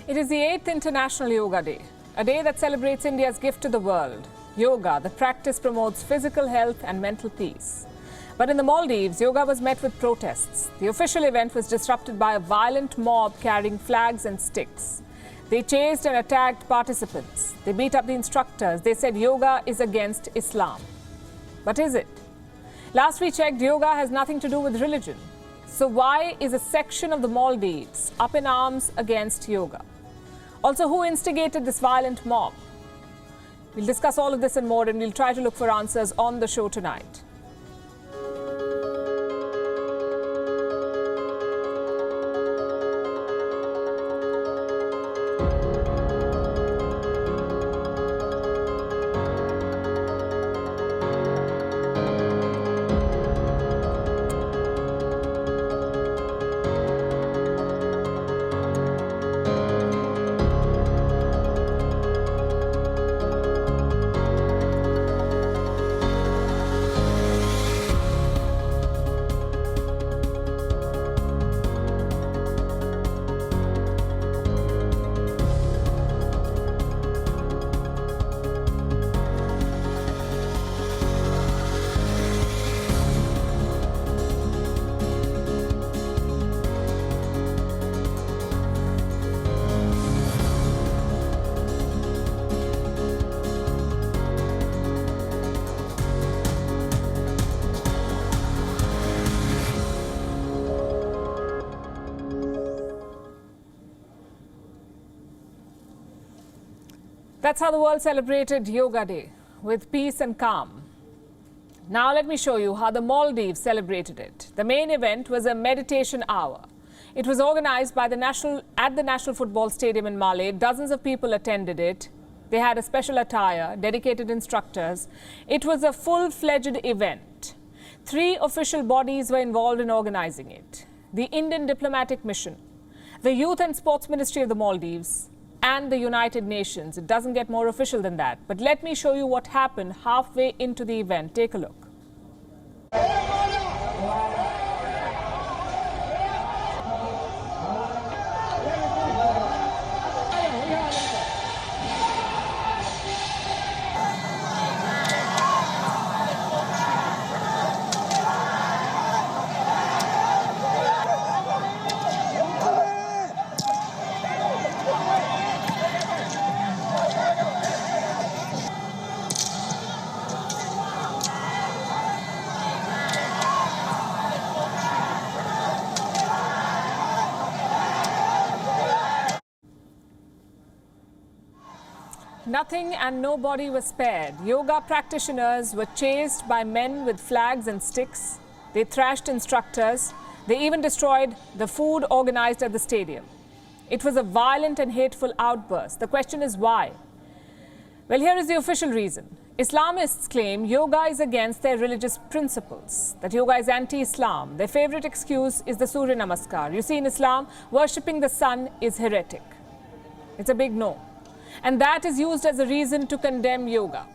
It is the 8th International Yoga Day, a day that celebrates India's gift to the world. Yoga, the practice promotes physical health and mental peace. But in the Maldives, yoga was met with protests. The official event was disrupted by a violent mob carrying flags and sticks. They chased and attacked participants. They beat up the instructors. They said yoga is against Islam. But is it? Last we checked, yoga has nothing to do with religion. So why is a section of the Maldives up in arms against yoga? Also, who instigated this violent mob? We'll discuss all of this and more, and we'll try to look for answers on the show tonight. That's how the world celebrated Yoga Day, with peace and calm. Now let me show you how the Maldives celebrated it. The main event was a meditation hour. It was organized by the National Football Stadium in Malé. Dozens of people attended it. They had a special attire, dedicated instructors. It was a full-fledged event. 3 official bodies were involved in organizing it: the Indian Diplomatic Mission, the Youth and Sports Ministry of the Maldives, and the United Nations. It doesn't get more official than that. But let me show you what happened halfway into the event. Take a look. Nothing and nobody was spared. Yoga practitioners were chased by men with flags and sticks. They thrashed instructors. They even destroyed the food organized at the stadium. It was a violent and hateful outburst. The question is why? Well, here is the official reason. Islamists claim yoga is against their religious principles, that yoga is anti-Islam. Their favorite excuse is the Surya Namaskar. You see, in Islam, worshipping the sun is heretic. It's a big no. And that is used as a reason to condemn yoga.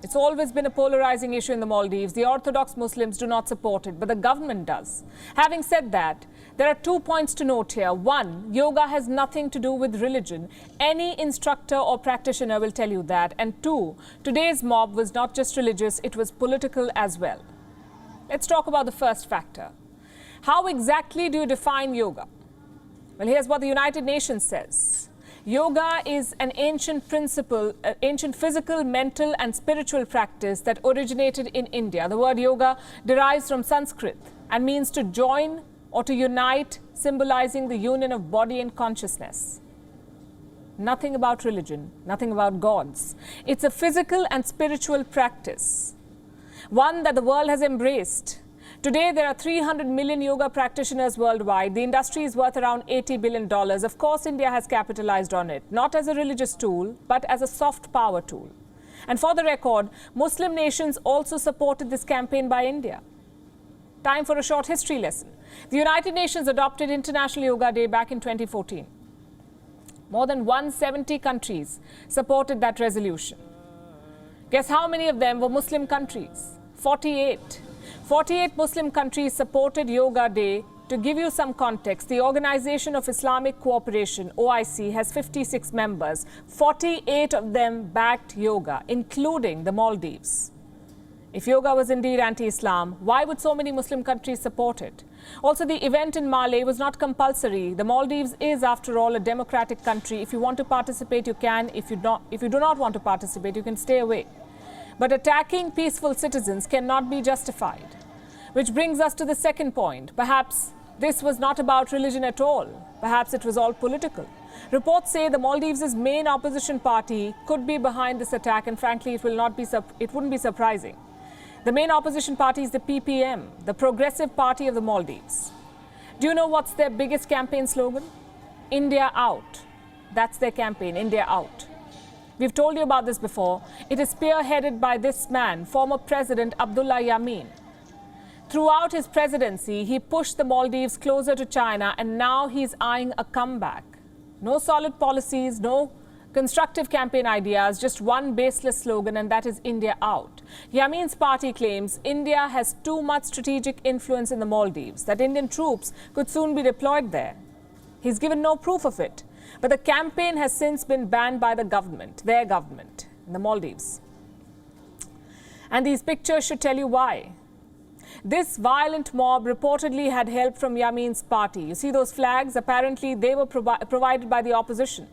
It's always been a polarizing issue in the Maldives. The Orthodox Muslims do not support it, but the government does. Having said that, there are 2 points to note here. 1, yoga has nothing to do with religion. Any instructor or practitioner will tell you that. And 2, today's mob was not just religious, it was political as well. Let's talk about the first factor. How exactly do you define yoga? Well, here's what the United Nations says. Yoga is an ancient principle, ancient physical, mental and spiritual practice that originated in India. The word yoga derives from Sanskrit and means to join or to unite, symbolizing the union of body and consciousness. Nothing about religion, nothing about gods. It's a physical and spiritual practice, one that the world has embraced. Today, there are 300 million yoga practitioners worldwide. The industry is worth around $80 billion. Of course, India has capitalized on it, not as a religious tool, but as a soft power tool. And for the record, Muslim nations also supported this campaign by India. Time for a short history lesson. The United Nations adopted International Yoga Day back in 2014. More than 170 countries supported that resolution. Guess how many of them were Muslim countries? 48. 48 Muslim countries supported Yoga Day To give you some context, the Organization of Islamic Cooperation, OIC, has 56 members. 48 of them backed yoga, including the Maldives. If yoga was indeed anti-Islam, why would so many Muslim countries support it? Also, the event in Malé was not compulsory. The Maldives is, after all, a democratic country. If you want to participate, you can. If you do not want to participate, you can stay away. But attacking peaceful citizens cannot be justified. Which brings us to the second point. Perhaps this was not about religion at all. Perhaps it was all political. Reports say the Maldives' main opposition party could be behind this attack, and frankly, it wouldn't be surprising. The main opposition party is the PPM, the Progressive Party of the Maldives. Do you know what's their biggest campaign slogan? India out. That's their campaign, India out. We've told you about this before. It is spearheaded by this man, former President Abdullah Yameen. Throughout his presidency, he pushed the Maldives closer to China, and now he's eyeing a comeback. No solid policies, no constructive campaign ideas, just one baseless slogan, and that is India out. Yameen's party claims India has too much strategic influence in the Maldives, that Indian troops could soon be deployed there. He's given no proof of it, but the campaign has since been banned by the government, their government, in the Maldives. And these pictures should tell you why. This violent mob reportedly had help from Yameen's party. You see those flags? Apparently, they were provided by the opposition.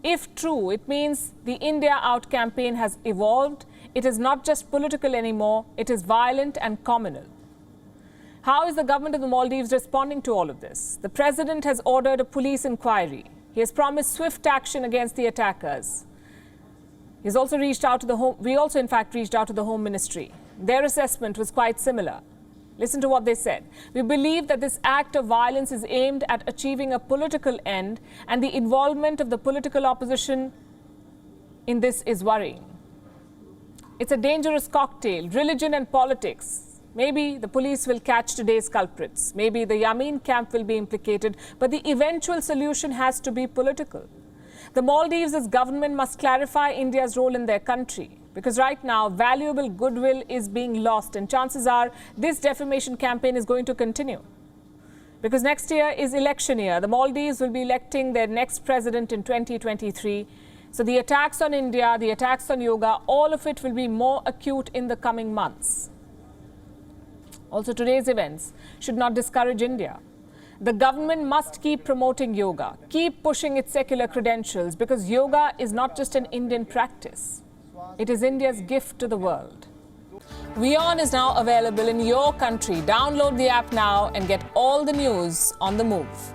If true, it means the India Out campaign has evolved. It is not just political anymore, it is violent and communal. How is the government of the Maldives responding to all of this? The president has ordered a police inquiry. He has promised swift action against the attackers. He's also reached out to the Home. We also, in fact, reached out to the Home Ministry. Their assessment was quite similar. Listen to what they said. We believe that this act of violence is aimed at achieving a political end, and the involvement of the political opposition in this is worrying. It's a dangerous cocktail, religion and politics. Maybe the police will catch today's culprits. Maybe the Yameen camp will be implicated, but the eventual solution has to be political. The Maldives' government must clarify India's role in their country, because right now valuable goodwill is being lost, and chances are this defamation campaign is going to continue. Because next year is election year. The Maldives will be electing their next president in 2023. So the attacks on India, the attacks on yoga, all of it will be more acute in the coming months. Also, today's events should not discourage India. The government must keep promoting yoga, keep pushing its secular credentials, because yoga is not just an Indian practice. It is India's gift to the world. WION is now available in your country. Download the app now and get all the news on the move.